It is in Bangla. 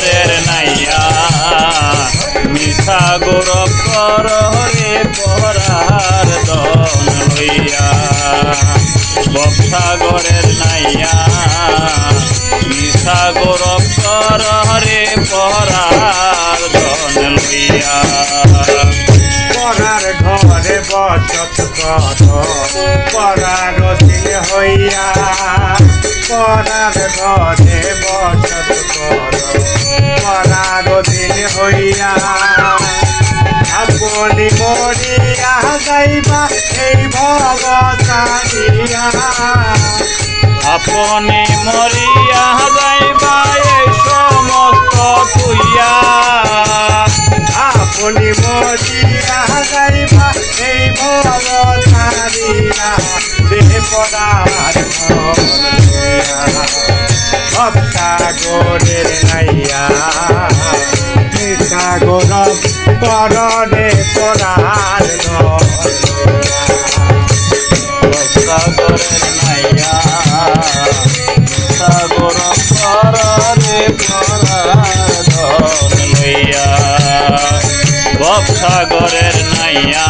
সাগরের নাইয়া মিঠা গৌরব কর রে পরার ধন লইয়া ভবসাগরের নাইয়া মিঠা গৌরব কর রে পরার ধন লইয়া পরার ঘরে বসত কর পরার দিন হইয়া পরার ঘরে বসত কর পরার দিন হইয়া আপনি মরিয়া যাইবা এই ভবসাগরিয়া আপনি মরিয়া যাইবা এই সমস্ত তুইয়া আপনি মরিয়া যাইবা এই ভবসাগরিয়া দেহ পদার ভবসাগরের নাইয়া মিঠা গৌরব করণে পরার ভবসাগরের নাইয়া মিঠা গৌরব কর রে পরার ধন লইয়া ভবসাগরের নাইয়া